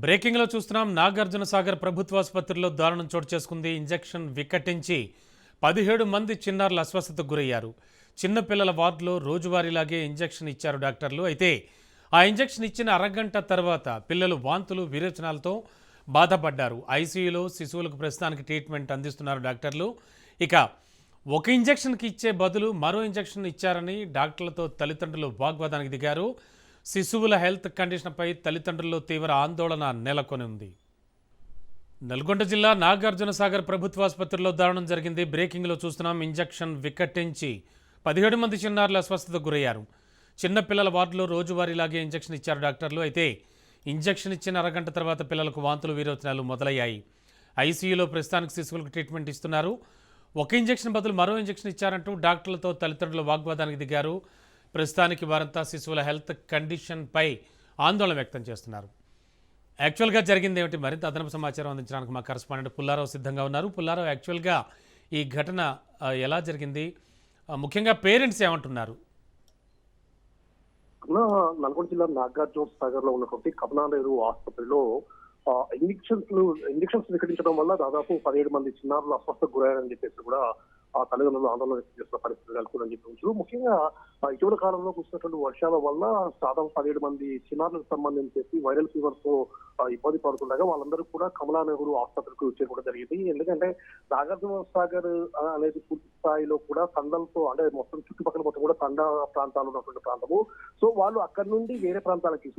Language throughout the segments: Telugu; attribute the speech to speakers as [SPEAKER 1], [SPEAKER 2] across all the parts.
[SPEAKER 1] బ్రేకింగ్లో చూస్తున్నాం. నాగార్జున సాగర్ ప్రభుత్వాసుపత్రిలో దారుణం చోటు చేసుకుంది. ఇంజెక్షన్ వికటించి 17 మంది చిన్నారులు అస్వస్థతకు గురయ్యారు. చిన్నపిల్లల వార్డులో రోజువారీలాగే ఇంజెక్షన్ ఇచ్చారు డాక్టర్లు. అయితే ఆ ఇంజెక్షన్ ఇచ్చిన అరగంట తర్వాత పిల్లలు వాంతులు విరేచనాలతో బాధపడ్డారు. ఐసీయూలో శిశువులకు ప్రస్తుతానికి ట్రీట్మెంట్ అందిస్తున్నారు డాక్టర్లు. ఇక ఒక ఇంజెక్షన్కి ఇచ్చే బదులు మరో ఇంజెక్షన్ ఇచ్చారని డాక్టర్లతో తల్లిదండ్రులు వాగ్వాదానికి దిగారు. శిశువుల హెల్త్ కండిషన్పై తల్లిదండ్రుల్లో తీవ్ర ఆందోళన నెలకొని ఉంది. నల్గొండ జిల్లా నాగార్జున సాగర్ ప్రభుత్వాసుపత్రిలో దారుణం జరిగింది. బ్రేకింగ్లో చూస్తున్నాం. ఇంజెక్షన్ వికటించి 17 మంది చిన్నారులు అస్వస్థతకు గురయ్యారు. చిన్నపిల్లల వార్డులో రోజువారీలాగే ఇంజెక్షన్ ఇచ్చారు డాక్టర్లు. అయితే ఇంజెక్షన్ ఇచ్చిన అరగంట తర్వాత పిల్లలకు వాంతులు విరోచనాలు మొదలయ్యాయి. ఐసీయూలో ప్రస్తుతానికి శిశువులకు ట్రీట్మెంట్ ఇస్తున్నారు. ఒక ఇంజెక్షన్ బదులు మరో ఇంజెక్షన్ ఇచ్చారంటూ డాక్టర్లతో తల్లిదండ్రులు వాగ్వాదానికి దిగారు. ప్రస్తుతానికి వారంతా శిశువుల హెల్త్ కండిషన్పై ఆందోళన వ్యక్తం చేస్తున్నారు. యాక్చువల్గా జరిగింది ఏమిటి, మరింత అదనపు సమాచారం అందించడానికి మా కరెస్పాండెంట్ పుల్లారావు సిద్ధంగా ఉన్నారు. పుల్లారావు, యాక్చువల్గా ఈ ఘటన ఎలా జరిగింది, ముఖ్యంగా పేరెంట్స్ ఏమంటున్నారు?
[SPEAKER 2] నల్గొండ జిల్లా నాగార్జున సాగర్ లో ఉన్నటువంటి కమలానేరు ఆసుపత్రిలో ఇంజక్షన్స్ వికటించడం వల్ల దాదాపు 17 మంది చిన్నారులు అస్వస్థకు గురయ్యారని చెప్పేసి కూడా ఆ తల్లిదండ్రులు ఆందోళన వ్యక్తం చేస్తున్న పరిస్థితి నెలకొందని చెప్పవచ్చు. ముఖ్యంగా ఇటీవల కాలంలో కురిసినటువంటి వర్షాల వల్ల దాదాపు 17 మంది చిన్నారులకు సంబంధించి వైరల్ ఫీవర్ తో ఇబ్బంది పడుతుండగా వాళ్ళందరూ కూడా కమలా నెహ్రూ ఆసుపత్రికి చేరుకోవడం జరిగింది. ఎందుకంటే నాగార్జున సాగర్ అనేది పూర్తి స్థాయిలో కూడా తండలతో, అంటే మొత్తం చుట్టుపక్కల మొత్తం కూడా తండ ప్రాంతాలు ఉన్నటువంటి ప్రాంతము. సో వాళ్ళు అక్కడ నుండి వేరే ప్రాంతాలకి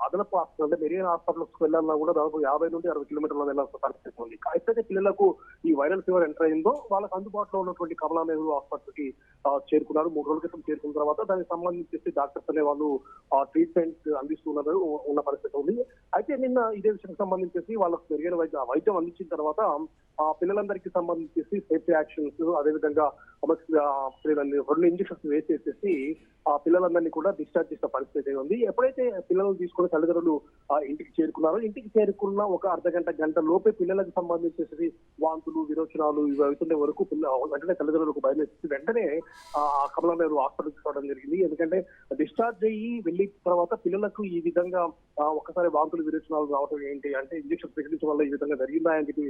[SPEAKER 2] అదనపు హాస్పిటల్ అంటే మెరియన్ హాస్పిటల్కి వెళ్ళాలన్నా కూడా దాదాపు 50 నుండి 60 కిలోమీటర్ల వెళ్ళాల్సిన పరిస్థితి ఉంది. అయితే పిల్లలకు ఈ వైరల్ ఫీవర్ ఎంటర్ అయిందో వాళ్ళకి అందుబాటులో ఉన్నటువంటి కమలా నెహ్రూ ఆసుపత్రికి చేరుకున్నారు. 3 రోజుల క్రితం చేరుకున్న తర్వాత దానికి సంబంధించి డాక్టర్స్ అనే వాళ్ళు ట్రీట్మెంట్ అందిస్తున్నారు ఉన్న పరిస్థితి ఉంది. అయితే నిన్న ఇదే విషయానికి సంబంధించి వాళ్ళకు మెరుగైన వైద్యం అందించిన తర్వాత పిల్లలందరికీ సంబంధించి సేఫ్టీ యాక్షన్స్, అదేవిధంగా 2 ఇంజక్షన్స్ వేసేసి ఆ పిల్లలందరినీ కూడా డిశ్చార్జ్ చేసిన పరిస్థితి ఉంది. ఎప్పుడైతే పిల్లలను తీసుకుని తల్లిదండ్రులు ఇంటికి చేరుకున్నారో, ఇంటికి చేరుకున్న ఒక గంట లోపే పిల్లలకు సంబంధించేసి వాంతులు విరోచనాలు ఇవి అవుతుండే వరకు వెంటనే తల్లిదండ్రులకు భయం వేసి వెంటనే కమలా నెహ్రూ హాస్పిటల్ తీసుకోవడం జరిగింది. ఎందుకంటే డిశ్చార్జ్ అయ్యి వెళ్ళిన తర్వాత పిల్లలకు ఈ విధంగా ఒక్కసారి వాంతులు విరోచనాలు రావడం ఏంటి అంటే ఇంజక్షన్ ప్రకటించడం వల్ల ఈ విధంగా జరిగిందా అని చెప్పి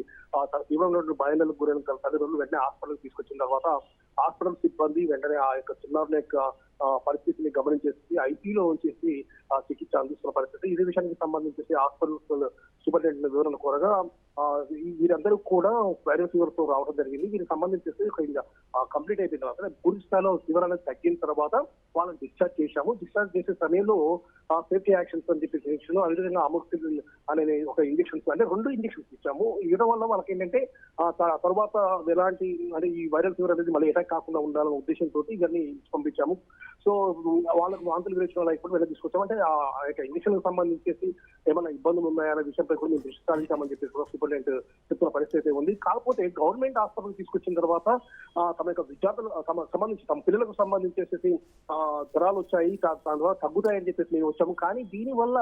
[SPEAKER 2] తీవ్రమైన భయాలకు గురైన తల్లిదండ్రులు వెంటనే హాస్పిటల్ తీసుకొచ్చిన తర్వాత హాస్పిటల్ సిబ్బంది వెంటనే ఆ యొక్క చిన్నారుల యొక్క పరిస్థితిని గమనించేసి ఐసీయూలో ఉంచేసి చికిత్స అందిస్తున్న పరిస్థితి. ఇదే విషయానికి సంబంధించి హాస్పిటల్ సూపరింటెండెంట్ వివరణ కోరగా వీరందరూ కూడా వైరల్ ఫీవర్ తో రావడం జరిగింది. దీనికి సంబంధించి కంప్లీట్ అయిపోయిన తర్వాత పూర్తి స్థాయిలో ఫీవర్ అనేది తగ్గిన తర్వాత వాళ్ళని డిశ్చార్జ్ చేశాము. డిశ్చార్జ్ చేసే సమయంలో సేఫ్టీ యాక్షన్స్ అని చెప్పి ఇంజక్షన్, అదేవిధంగా అమోక్సిలిన్ అనే ఒక ఇంజక్షన్స్ అంటే 2 ఇంజక్షన్స్ ఇచ్చాము. ఇవ్వడం వల్ల వాళ్ళకి ఏంటంటే తర్వాత ఎలాంటి అంటే ఈ వైరల్ ఫీవర్ అనేది మళ్ళీ అటాక్ కాకుండా ఉండాలనే ఉద్దేశంతో ఇవన్నీ పంపించాము. సో వాళ్ళకు వాంతులు విరేచనాలు అయిపోయి వెళ్ళి తీసుకొచ్చాము. అంటే ఆ యొక్క ఇంజక్షన్ సంబంధించేసి ఏమైనా ఇబ్బందులు ఉన్నాయనే విషయంపై కూడా మేము దృష్టి సాధించామని చెప్పేసి కూడా సూపరింటెండెంట్ చెప్తున్న పరిస్థితి ఉంది. కాకపోతే గవర్నమెంట్ హాస్పిటల్ తీసుకొచ్చిన తర్వాత తమ యొక్క విద్యార్థులు సంబంధించి తమ పిల్లలకు సంబంధించేసి జ్వరాలు వచ్చాయి, దాని ద్వారా తగ్గుతాయని చెప్పేసి మేము వచ్చాము. కానీ దీని వల్ల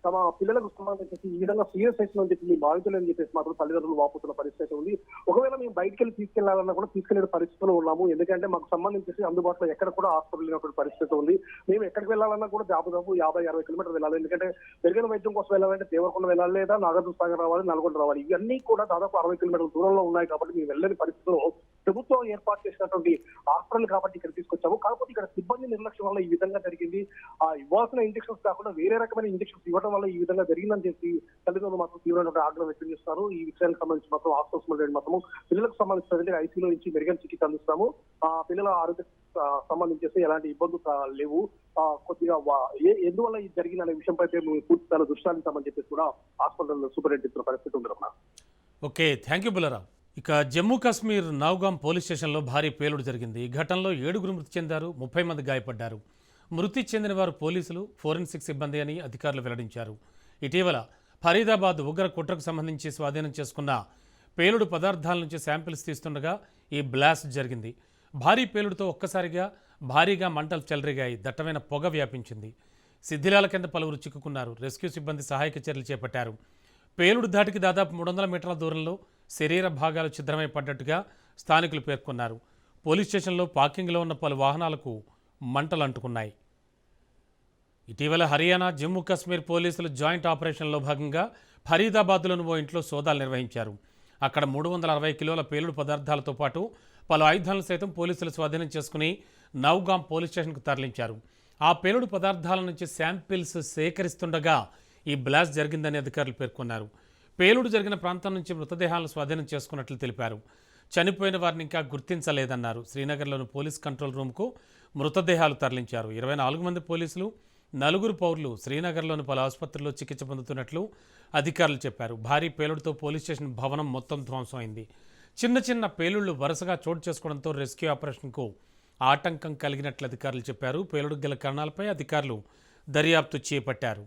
[SPEAKER 2] తమ పిల్లలకు సంబంధించి ఈ విధంగా సీరియస్ అవుతుందని చెప్పి మేము భావించలేని చెప్పేసి మాత్రం తల్లిదండ్రులు వాపుతున్న పరిస్థితి ఉంది. ఒకవేళ మేము బయటికి వెళ్ళి తీసుకెళ్లాలన్నా కూడా తీసుకెళ్లే పరిస్థితిలో ఉన్నాము. ఎందుకంటే మాకు సంబంధించి అందుబాటులో ఎక్కడ కూడా హాస్పిటల్ లేనటువంటి పరిస్థితి ఉంది. మేము ఎక్కడికి వెళ్ళాలన్నా కూడా దాదాపు 50-60 కిలోమీటర్లు వెళ్ళాలి. ఎందుకంటే మెరుగైన వైద్యం కోసం వెళ్ళాలంటే దేవరకొండ వెళ్ళాలి, లేదా నాగార్జున సాగర్ రావాలి, నల్గొండ రావాలి. ఇవన్నీ కూడా దాదాపు 60 కిలోమీటర్ల దూరంలో ఉన్నాయి. కాబట్టి మేము వెళ్ళని పరిస్థితిలో ప్రభుత్వం ఏర్పాటు చేసినటువంటి హాస్పిటల్ కాబట్టి ఇక్కడ తీసుకొచ్చాము. కాకపోతే ఇక్కడ సిబ్బంది నిర్లక్ష్యం వల్ల ఈ విధంగా జరిగింది. ఇవ్వాల్సిన ఇంజక్షన్స్ కాకుండా వేరే రకమైన ఇంజక్షన్స్ ఇవ్వడం వల్ల ఈ విధంగా జరిగిందని చెప్పి తల్లిదండ్రులు మాత్రం తీవ్రమైన ఆగ్రహం వ్యక్తం చేస్తారు. ఈ విషయానికి సంబంధించి మాత్రం హాస్పిటల్ మాత్రం పిల్లలకు సంబంధించిన ఐసీయూలో నుంచి మెరుగైన చికిత్స అందిస్తాము. పిల్లల ఆరోగ్య సంబంధించేసి ఎలాంటి ఇబ్బందులు లేవు. కొద్దిగా ఎందువల్ల ఇది జరిగిందనే విషయంపై మేము పూర్తి స్థాయిలో దృష్టి సాధించామని చెప్పేసి కూడా హాస్పిటల్ సూపరింటెండెంట్ పరిస్థితి ఉంది.
[SPEAKER 1] Okay, thank you Bullarao. ఇక జమ్మూ కాశ్మీర్ నౌగాం పోలీస్ స్టేషన్లో భారీ పేలుడు జరిగింది. ఈ ఘటనలో 7 మృతి చెందారు, 30 మంది గాయపడ్డారు. మృతి చెందిన వారు పోలీసులు, ఫోరెన్సిక్ సిబ్బంది అని అధికారులు వెల్లడించారు. ఇటీవల ఫరీదాబాద్ ఉగ్ర కుట్రకు సంబంధించి స్వాధీనం చేసుకున్న పేలుడు పదార్థాల నుంచి శాంపిల్స్ తీస్తుండగా ఈ బ్లాస్ట్ జరిగింది. భారీ పేలుడుతో ఒక్కసారిగా భారీగా మంటలు చెలరేగాయి. దట్టమైన పొగ వ్యాపించింది. శిథిలాల కింద పలువురు చిక్కుకున్నారు. రెస్క్యూ సిబ్బంది సహాయక చర్యలు చేపట్టారు. పేలుడు ధాటికి దాదాపు 300 మీటర్ల దూరంలో శరీర భాగాలు ఛిద్రమై పడ్డట్టుగా స్థానికులు పేర్కొన్నారు. పోలీస్ స్టేషన్లో పార్కింగ్లో ఉన్న పలు వాహనాలకు మంటలు అంటుకున్నాయి. ఇటీవల హర్యానా జమ్మూ కాశ్మీర్ పోలీసులు జాయింట్ ఆపరేషన్లో భాగంగా ఫరీదాబాద్లోని ఓ ఇంట్లో సోదాలు నిర్వహించారు. అక్కడ 360 కిలోల పేలుడు పదార్థాలతో పాటు పలు ఆయుధాలను సైతం పోలీసులు స్వాధీనం చేసుకుని నౌగాం పోలీస్ స్టేషన్కు తరలించారు. ఆ పేలుడు పదార్థాల నుంచి శాంపిల్స్ సేకరిస్తుండగా ఈ బ్లాస్ట్ జరిగిందని అధికారులు పేర్కొన్నారు. పేలుడు జరిగిన ప్రాంతం నుంచి మృతదేహాలను స్వాధీనం చేసుకున్నట్లు తెలిపారు. చనిపోయిన వారిని ఇంకా గుర్తించలేదన్నారు. శ్రీనగర్లోని పోలీస్ కంట్రోల్ రూమ్కు మృతదేహాలు తరలించారు. 24 మంది పోలీసులు, 4 పౌరులు శ్రీనగర్లోని పలు ఆసుపత్రుల్లో చికిత్స పొందుతున్నట్లు అధికారులు చెప్పారు. భారీ పేలుడుతో పోలీస్ స్టేషన్ భవనం మొత్తం ధ్వంసమైంది. చిన్న చిన్న పేలుళ్లు వరుసగా చోటు చేసుకోవడంతో రెస్క్యూ ఆపరేషన్కు ఆటంకం కలిగినట్లు అధికారులు చెప్పారు. పేలుడుకు గల కారణాలపై అధికారులు దర్యాప్తు చేపట్టారు.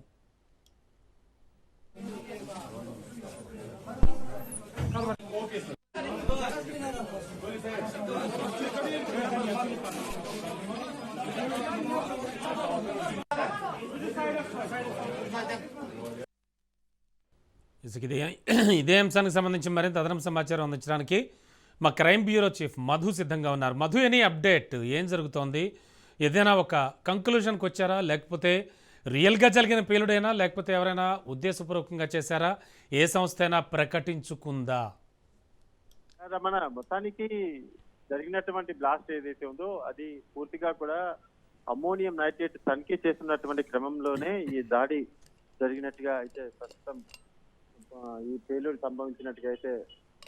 [SPEAKER 1] ఇదే అంశానికి సంబంధించి మరింత అదనపు సమాచారం అందించడానికి మా క్రైమ్ బ్యూరో చీఫ్ మధు సిద్ధంగా ఉన్నారు. Madhu, any update? ఏం జరుగుతోంది? ఏదైనా ఒక కంక్లూజన్కి వచ్చారా, లేకపోతే రియల్గా జరిగిన పేలుడైనా, లేకపోతే ఎవరైనా ఉద్దేశపూర్వకంగా చేశారా? ఏ సంస్థ అయినా ప్రకటించుకుందా?
[SPEAKER 3] రమణ, మొత్తానికి జరిగినటువంటి బ్లాస్ట్ ఏదైతే ఉందో అది పూర్తిగా కూడా అమ్మోనియం నైట్రేట్ తనిఖీ చేస్తున్నటువంటి క్రమంలోనే ఈ దాడి జరిగినట్టుగా అయితే ప్రస్తుతం ఈ పేలుడు సంభవించినట్టుగా అయితే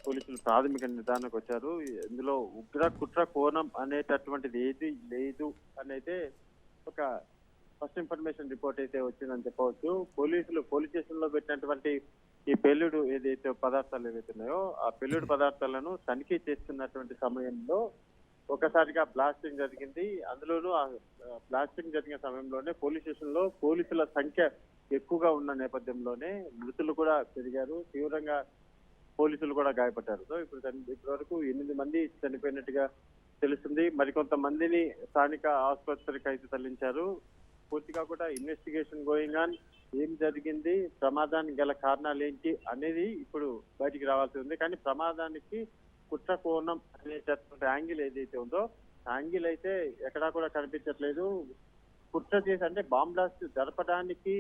[SPEAKER 3] పోలీసులు ప్రాథమిక నిర్ధారణకు వచ్చారు. ఇందులో ఉగ్ర కుట్ర కోణం అనేటటువంటిది ఏది లేదు అనైతే ఒక ఫస్ట్ ఇన్ఫర్మేషన్ రిపోర్ట్ అయితే వచ్చిందని చెప్పవచ్చు. పోలీసులు పోలీస్ స్టేషన్ లో పెట్టినటువంటి ఈ పేలుడు ఏదైతే పదార్థాలు ఏవైతే ఉన్నాయో ఆ పేలుడు పదార్థాలను తనిఖీ చేస్తున్నటువంటి సమయంలో ఒకసారిగా బ్లాస్టింగ్ జరిగింది. అందులోనూ ఆ బ్లాస్టింగ్ జరిగిన సమయంలోనే పోలీస్ స్టేషన్ లో పోలీసుల సంఖ్య ఎక్కువగా ఉన్న నేపథ్యంలోనే మృతులు కూడా పెరిగారు. తీవ్రంగా పోలీసులు కూడా గాయపడ్డారు. సో ఇప్పటి వరకు 8 మంది చనిపోయినట్టుగా తెలుస్తుంది. మరికొంతమందిని స్థానిక ఆసుపత్రికి అయితే తరలించారు. పూర్తిగా కూడా ఇన్వెస్టిగేషన్ గోయింగ్ ఆన్. ఏం జరిగింది, ప్రమాదానికి గల కారణాలు ఏంటి అనేది ఇప్పుడు బయటికి రావాల్సి ఉంది. కానీ ప్రమాదానికి కుట్ర కోణం అనేటటువంటి యాంగిల్ ఏదైతే ఉందో యాంగిల్ అయితే ఎక్కడా కూడా కనిపించట్లేదు. కుట్ర చేసి అంటే బాంబ్ బ్లాస్ట్ జరపడానికి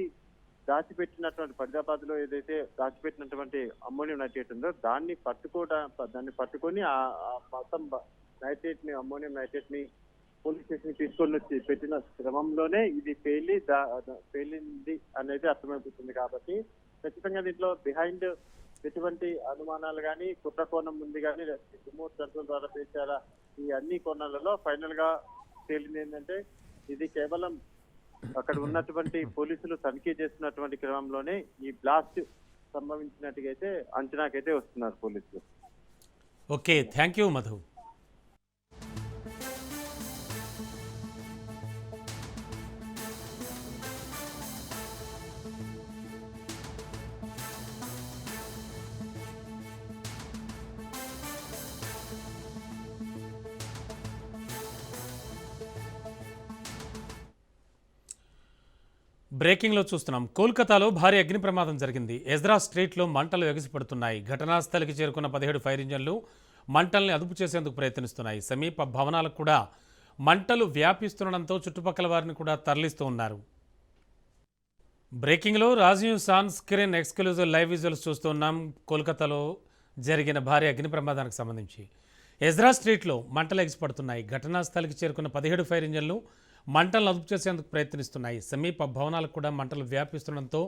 [SPEAKER 3] దాచిపెట్టినటువంటి ఫరీదాబాద్ లో ఏదైతే దాచిపెట్టినటువంటి అమ్మోనియం నైట్రేట్ ఉందో దాన్ని పట్టుకొని ఆ మొత్తం నైట్రేట్ ని అమ్మోనియం నైట్రేట్ ని పోలీస్ స్టేషన్ తీసుకొని వచ్చి పెట్టిన క్రమంలోనే ఇది పేలింది అనేది అర్థమైపోతుంది. కాబట్టి ఖచ్చితంగా దీంట్లో బిహైండ్ ఎటువంటి అనుమానాలు కానీ కుట్ర కోణం ఉంది కానీ రిమోట్ కంట్రోల్ ద్వారా పేర్చారా, ఈ అన్ని కోణాలలో ఫైనల్ గా తేలింది ఏంటంటే ఇది కేవలం అక్కడ ఉన్నటువంటి పోలీసులు తనిఖీ చేస్తున్నటువంటి క్రమంలోనే ఈ బ్లాస్ట్ సంభవించినట్టుగా అయితే అంచనాకైతే వస్తున్నారు పోలీసులు.
[SPEAKER 1] Okay, thank you Madhu. బ్రేకింగ్లో చూస్తున్నాం. కోల్కతాలో భారీ అగ్ని ప్రమాదం జరిగింది. ఎజ్రా స్ట్రీట్లో మంటలు ఎగసిపడుతున్నాయి. ఘటనా స్థలికి చేరుకున్న 17 ఫైర్ ఇంజన్లు మంటల్ని అదుపు చేసేందుకు ప్రయత్నిస్తున్నాయి. సమీప భవనాలకు కూడా మంటలు వ్యాపిస్తుండడంతో చుట్టుపక్కల వారిని కూడా తరలిస్తూ ఉన్నారు. బ్రేకింగ్లో రాజీవ్ సాన్ స్క్రీన్ ఎక్స్క్లూజివ్ లైవ్ విజువల్స్ చూస్తున్నాం. కోల్కతాలో జరిగిన భారీ అగ్ని ప్రమాదానికి సంబంధించి ఎజ్రా స్ట్రీట్లో మంటలు ఎగసిపడుతున్నాయి. ఘటనా స్థలికి చేరుకున్న 17 ఫైర్ ఇంజన్లు మంటలను అదుపు చేసేందుకు ప్రయత్నిస్తున్నాయి. సమీప భవనాలకు కూడా మంటలు వ్యాపిస్తుండడంతో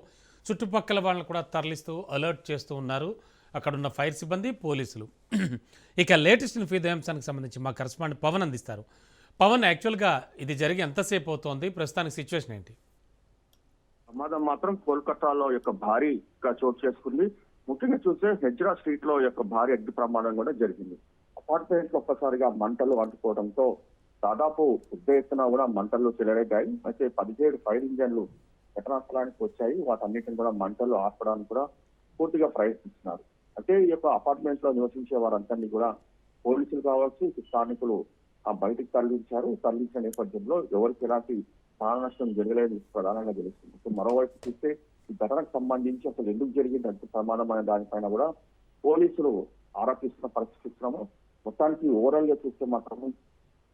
[SPEAKER 1] చుట్టుపక్కల వాళ్ళని కూడా తరలిస్తూ అలర్ట్ చేస్తూ ఉన్నారు అక్కడున్న ఫైర్ సిబ్బంది, పోలీసులు. ఇక లేటెస్ట్ ఇదే అంశానికి సంబంధించి మా కరెస్పాండెంట్ పవన్ అందిస్తారు. పవన్, యాక్చువల్గా ఇది జరిగి ఎంతసేపు అవుతోంది, ప్రస్తుతానికి సిచ్యువేషన్ ఏంటి?
[SPEAKER 4] ప్రమాదం మాత్రం కోల్కతాలో యొక్క భారీగా చోటు చేసుకుంది. ముఖ్యంగా చూస్తే హెజ్రా స్ట్రీట్ లో యొక్క భారీ అగ్ని ప్రమాదం కూడా జరిగింది. అపార్ట్మెంట్ లో ఒక్కసారిగా మంటలు అంటుకోవడంతో దాదాపు పెద్ద ఎత్తున కూడా మంటలు చెలరేగాయి. అయితే 17 ఫైర్ ఇంజన్లు ఘటనా స్థలానికి వచ్చాయి. వాటన్నిటిని కూడా మంటలు ఆర్పడానికి కూడా పూర్తిగా ప్రయత్నిస్తున్నారు. అయితే ఈ యొక్క అపార్ట్మెంట్ లో నివసించే వారందరినీ కూడా పోలీసులు కావచ్చు, స్థానికులు బయటకు తరలించిన నేపథ్యంలో ఎవరికి ఎలాంటి ప్రాణ నష్టం జరగలేదు ప్రధానంగా తెలుస్తుంది. మరోవైపు చూస్తే ఈ ఘటనకు సంబంధించి అసలు ఎందుకు జరిగింది అంత ప్రమాదం అనే దానిపైన కూడా పోలీసులు ఆరా తీస్తున్న పరిస్థితి ఇస్తున్నాము. మొత్తానికి ఓవరాల్ గా చూస్తే మాత్రం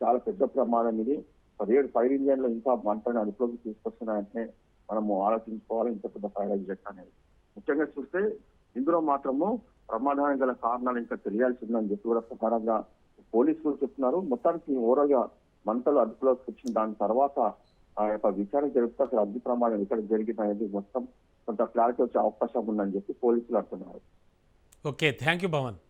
[SPEAKER 4] చాలా పెద్ద ప్రమాదం ఇది. 17 ఫైర్ ఇంజన్లు ఇంకా మంటను అదుపులోకి తీసుకొస్తున్నాయంటే మనము ఆలోచించుకోవాలి ఇంత పెద్ద ఫైర్ ఎగ్జిట్ అనేది. ముఖ్యంగా చూస్తే ఇందులో మాత్రము ప్రమాదానికి గల కారణాలు ఇంకా తెలియాల్సి ఉందని చెప్పి కూడా ప్రధానంగా పోలీసులు చెప్తున్నారు. మొత్తానికి ఓవరాల్ గా మంటలు అదుపులోకి వచ్చిన దాని తర్వాత ఆ యొక్క విచారణ జరుపుతూ అసలు అగ్ని ప్రమాదం ఇక్కడ జరిగింది అనేది మొత్తం కొంత క్లారిటీ వచ్చే అవకాశం ఉందని చెప్పి పోలీసులు అంటున్నారు.
[SPEAKER 1] Okay, thank you Bhavan.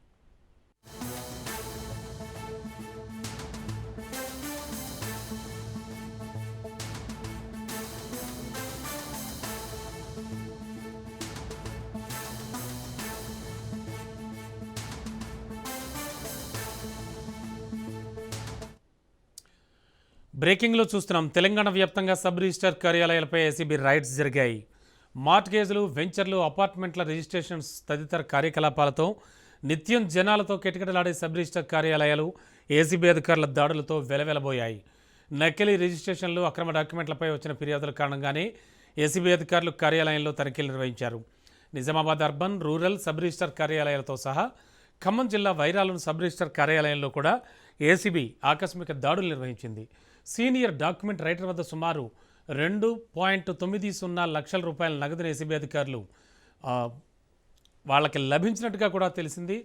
[SPEAKER 1] బ్రేకింగ్లో చూస్తున్నాం. తెలంగాణ వ్యాప్తంగా సబ్ రిజిస్టర్ కార్యాలయాలపై ఏసీబీ రైడ్స్ జరిగాయి. మార్ట్గేజ్లు, వెంచర్లు, అపార్ట్మెంట్ల రిజిస్ట్రేషన్స్ తదితర కార్యకలాపాలతో నిత్యం జనాలతో కిటకిటలాడే సబ్ రిజిస్టర్ కార్యాలయాలు ఏసీబీ అధికారుల దాడులతో వెలవెలబోయాయి. నకిలీ రిజిస్ట్రేషన్లు, అక్రమ డాక్యుమెంట్లపై వచ్చిన ఫిర్యాదుల కారణంగానే ఏసీబీ అధికారులు కార్యాలయంలో తనిఖీలు నిర్వహించారు. Nizamabad urban, rural sub register కార్యాలయాలతో సహా ఖమ్మం జిల్లా వైరాలోని సబ్ రిజిస్టర్ కార్యాలయంలో కూడా ఏసీబీ ఆకస్మిక దాడులు నిర్వహించింది. సీనియర్ డాక్యుమెంట్ రైటర్ వద్ద సుమారు 2.90 లక్షల రూపాయల నగదును ఏసీబీ అధికారులు వాళ్ళకి లభించినట్టుగా కూడా తెలిసింది.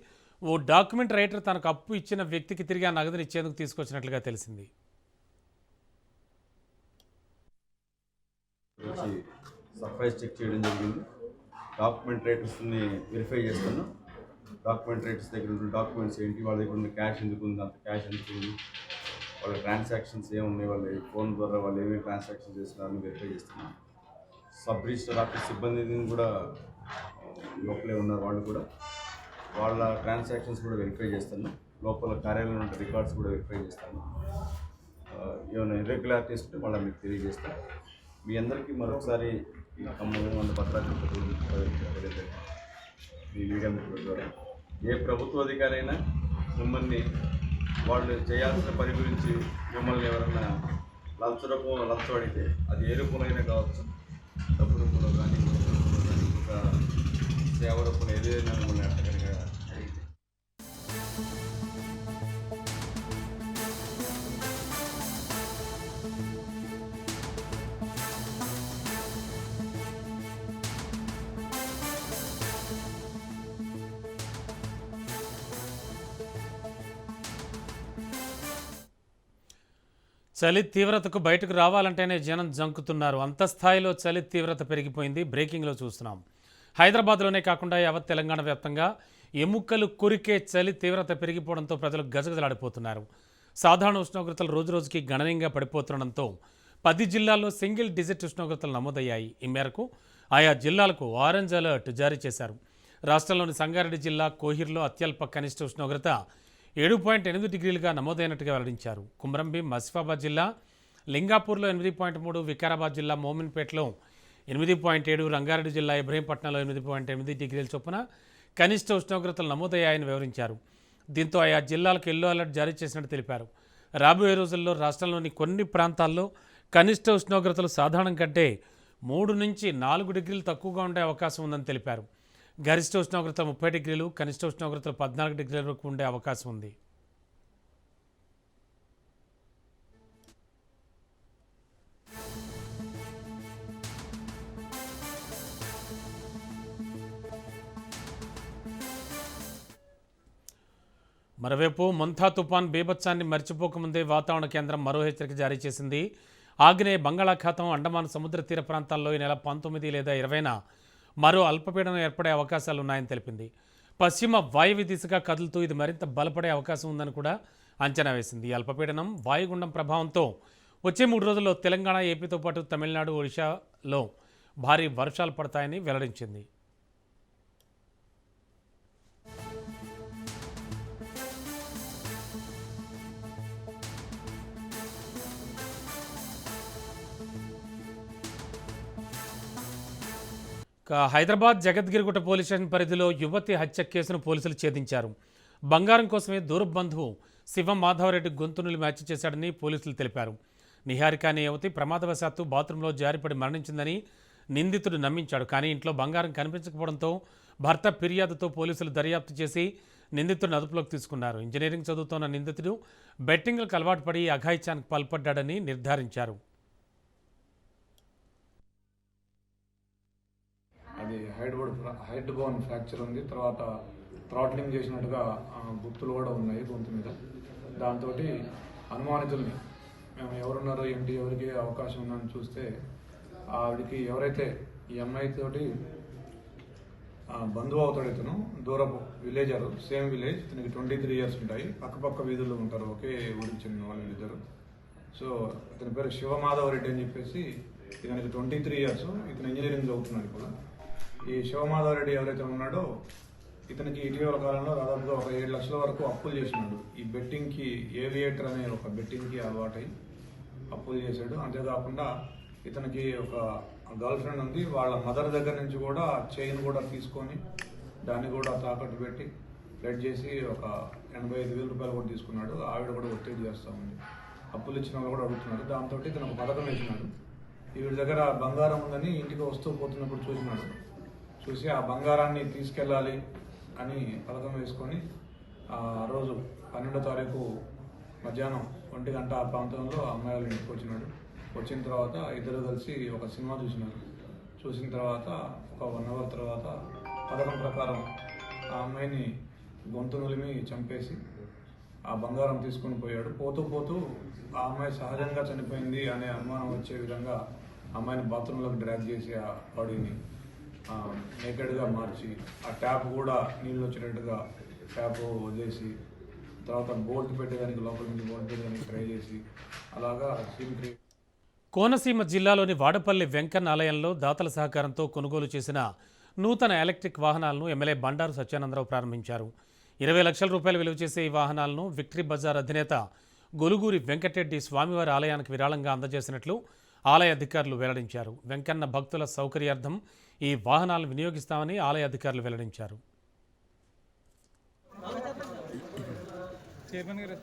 [SPEAKER 1] ఓ డాక్యుమెంట్ రైటర్ తనకు అప్పు ఇచ్చిన వ్యక్తికి తిరిగి ఆ నగదును ఇచ్చేందుకు తీసుకొచ్చినట్లుగా తెలిసింది.
[SPEAKER 5] సర్ప్రైజ్ చెక్ చేయడం జరిగింది. డాక్యుమెంట్ రైటర్స్ని వెరిఫై చేస్తున్నాం. డాక్యుమెంట్ రైటర్స్ దగ్గర ఉన్న డాక్యుమెంట్స్ ఏంటి, వాళ్ళ దగ్గర ఉన్న క్యాష్ ఎందుకు ఉంది, అంత క్యాష్ ఎందుకు ఉంది, వాళ్ళ ట్రాన్సాక్షన్స్ ఏమున్నాయి, వాళ్ళ ఫోన్ ద్వారా వాళ్ళు ఏమేమి ట్రాన్సాక్షన్ చేస్తున్నారని వెరిఫై చేస్తున్నాం. సబ్ రిజిస్టర్ ఆఫీస్ సిబ్బందిని కూడా లోపలే ఉన్నారు, వాళ్ళు కూడా వాళ్ళ ట్రాన్సాక్షన్స్ కూడా వెరిఫై చేస్తున్నాం. లోపల కార్యాలయంలో ఉన్న రికార్డ్స్ కూడా వెరిఫై చేస్తాను. ఏమైనా ఇర్రెగ్యులారిటీస్ ఉంటే మళ్ళీ మీకు తెలియజేస్తాం. మీ అందరికీ మరొకసారి ఈ ఖమ్మం భద్రాద్రి ఈ మీడియా మిత్రుల ద్వారా ఏ ప్రభుత్వ అధికారి అయినా మిమ్మల్ని వాళ్ళు చేయాల్సిన పని గురించి మిమ్మల్ని ఎవరైనా లంచం అడిగితే అది ఏ రూపంలో కావచ్చు, డబ్బు రూపంలో కానీ ఒక సేవ రూపంలో ఏదైనా మిమ్మల్ని అడగగా అడిగితే
[SPEAKER 1] చలి తీవ్రతకు బయటకు రావాలంటేనే జనం జంకుతున్నారు. అంత స్థాయిలో చలి తీవ్రత పెరిగిపోయింది. బ్రేకింగ్లో చూస్తున్నాం. హైదరాబాద్లోనే కాకుండా యావత్ తెలంగాణ వ్యాప్తంగా ఎముకలు కురికే చలి తీవ్రత పెరిగిపోవడంతో ప్రజలు గజగజలాడిపోతున్నారు. సాధారణ ఉష్ణోగ్రతలు రోజురోజుకి గణనీయంగా పడిపోతుండడంతో 10 జిల్లాల్లో సింగిల్ డిజిట్ ఉష్ణోగ్రతలు నమోదయ్యాయి. ఈ మేరకు ఆయా జిల్లాలకు ఆరెంజ్ అలర్ట్ జారీ చేశారు. రాష్ట్రంలోని సంగారెడ్డి జిల్లా కోహిర్లో అత్యల్ప కనిష్ట ఉష్ణోగ్రత 7.8 డిగ్రీలుగా నమోదైనట్టుగా వెల్లడించారు. కుమ్రంభీం, ఆసిఫాబాద్ జిల్లా లింగాపూర్లో 8.3, వికారాబాద్ జిల్లా మోమిన్పేటలో 8.7, రంగారెడ్డి జిల్లా ఇబ్రహీంపట్నంలో 8.8 డిగ్రీల చొప్పున కనిష్ట ఉష్ణోగ్రతలు నమోదయ్యాయని వివరించారు. దీంతో ఆయా జిల్లాలకు ఎల్లో అలర్ట్ జారీ చేసినట్టు తెలిపారు. రాబోయే రోజుల్లో రాష్ట్రంలోని కొన్ని ప్రాంతాల్లో కనిష్ట ఉష్ణోగ్రతలు సాధారణం కంటే 3 నుంచి 4 డిగ్రీలు తక్కువగా ఉండే అవకాశం ఉందని తెలిపారు. గరిష్ట ఉష్ణోగ్రత 30 డిగ్రీలు, కనిష్ట ఉష్ణోగ్రతలు 14 డిగ్రీల వరకు ఉండే అవకాశం ఉంది. మరోవైపు మొంతా తుఫాన్ బీభత్సాన్ని మర్చిపోకముందే వాతావరణ కేంద్రం మరో హెచ్చరిక జారీ చేసింది. ఆగ్నేయ బంగాళాఖాతం, అండమాన్ సముద్ర తీర ప్రాంతాల్లో ఈ నెల 19 లేదా 20న మరో అల్పపీడనం ఏర్పడే అవకాశాలు ఉన్నాయని తెలిపింది. పశ్చిమ వాయువ్య దిశగా కదులుతూ ఇది మరింత బలపడే అవకాశం ఉందని కూడా అంచనా వేసింది. అల్పపీడనం వాయుగుండం ప్రభావంతో వచ్చే 3 రోజుల్లో తెలంగాణ, ఏపీతో పాటు తమిళనాడు, ఒడిశాలో భారీ వర్షాలు పడతాయని వెల్లడించింది. హైదరాబాద్ జగద్గిరిగుట్ట పోలీస్ స్టేషన్ పరిధిలో యువతి హత్య కేసును పోలీసులు ఛేదించారు. బంగారం కోసమే దూరపు బంధువు శివం మాధవరెడ్డి గొంతునులు మ్యాచ్ చేశాడని పోలీసులు తెలిపారు. నిహారిక అనే యువతి ప్రమాదవశాత్తు బాత్రూంలో జారిపడి మరణించిందని నిందితుడు నమ్మించాడు. కానీ ఇంట్లో బంగారం కనిపించకపోవడంతో భర్త ఫిర్యాదుతో పోలీసులు దర్యాప్తు చేసి నిందితుడిని అదుపులోకి తీసుకున్నారు. ఇంజనీరింగ్ చదువుతోన్న నిందితుడు బెట్టింగ్లకు అలవాటు పడి అఘాయిత్యానికి పాల్పడ్డాడని నిర్ధారించారు.
[SPEAKER 6] అది హెడ్ బోన్ ఫ్రాక్చర్ ఉంది. తర్వాత థ్రాట్లింగ్ చేసినట్టుగా గుర్తులు కూడా ఉన్నాయి గొంతు మీద. దాంతో అనుమానితుల్ని మేము ఎవరున్నారో ఏంటి, ఎవరికి అవకాశం ఉందని చూస్తే ఆవిడికి ఎవరైతే ఈ అమ్మాయి తోటి బంధువు అవుతాడు, ఇతను దూరపు విలేజరు, సేమ్ విలేజ్, ఇతనికి 23 years ఉంటాయి. పక్కపక్క వీధుల్లో ఉంటారు, ఒకే ఊరికి చెందిన వాళ్ళు ఇద్దరు. సో ఇతని పేరు శివమాధవ రెడ్డి అని చెప్పేసి, ఇతనికి 23 years, ఇతను ఇంజనీరింగ్ చదువుతున్నాడు కూడా. ఈ శివమాధవ రెడ్డి ఎవరైతే ఉన్నాడో ఇతనికి ఇటీవల కాలంలో దాదాపుగా ఒక 7 లక్షల వరకు అప్పులు చేసినాడు. ఈ బెట్టింగ్కి ఏవియేటర్ అనే ఒక బెట్టింగ్కి అలవాటై అప్పులు చేశాడు. అంతేకాకుండా ఇతనికి ఒక గర్ల్ ఫ్రెండ్ ఉంది. వాళ్ళ మదర్ దగ్గర నుంచి కూడా చైన్ కూడా తీసుకొని దాన్ని కూడా తాకట్టు పెట్టి ప్లెడ్ చేసి ఒక 85,000 రూపాయలు కూడా తీసుకున్నాడు. ఆవిడ కూడా ఒత్తిడి చేస్తూ ఉంది. అప్పులు ఇచ్చిన వాళ్ళు కూడా అడుగుతున్నారు. దాంతో ఇతను ఒక పథకం వేసినాడు. వీడి దగ్గర బంగారం ఉందని ఇంటికి వస్తూ పోతున్నప్పుడు చూసినాడు. చూసి ఆ బంగారాన్ని తీసుకెళ్ళాలి అని పథకం వేసుకొని ఆ రోజు 12వ తారీఖు మధ్యాహ్నం 1 గంట ఆ ప్రాంతంలో అమ్మాయి వాళ్ళ ఇంటికి వచ్చినాడు. వచ్చిన తర్వాత ఇద్దరు కలిసి ఒక సినిమా చూసినారు. చూసిన తర్వాత ఒక 1 hour తర్వాత పథకం ప్రకారం ఆ అమ్మాయిని గొంతు నులిమి చంపేసి ఆ బంగారం తీసుకొని పోయాడు. పోతూ పోతూ ఆ అమ్మాయి సహజంగా చనిపోయింది అనే అనుమానం వచ్చే విధంగా అమ్మాయిని బాత్రూంలోకి డ్రాగ్ చేసి ఆ బాడీని నేకెడ్గా మార్చి ఆ ట్యాప్ కూడా నీళ్ళు వచ్చేటట్టుగా ట్యాప్ వదిలేసి తర్వాత బోల్ట్ పెట్టేదానికి లోపల నుంచి బోల్ట్ పెట్టేదానికి ట్రై చేసి అలాగా సీన్ క్రియేట్.
[SPEAKER 1] కోనసీమ జిల్లాలోని వాడపల్లి వెంకన్న ఆలయంలో దాతల సహకారంతో కొనుగోలు చేసిన నూతన ఎలక్ట్రిక్ వాహనాలను ఎమ్మెల్యే బండారు సత్యానందరావు ప్రారంభించారు. 20 లక్షల రూపాయలు విలువ చేసే ఈ వాహనాలను విక్టరీ బజార్ అధినేత గొలుగూరి వెంకటరెడ్డి స్వామివారి ఆలయానికి విరాళంగా అందజేసినట్లు ఆలయ అధికారులు వెల్లడించారు. వెంకన్న భక్తుల సౌకర్యార్థం ఈ వాహనాలను వినియోగిస్తామని ఆలయ అధికారులు వెల్లడించారు.
[SPEAKER 7] చైర్మన్ గారు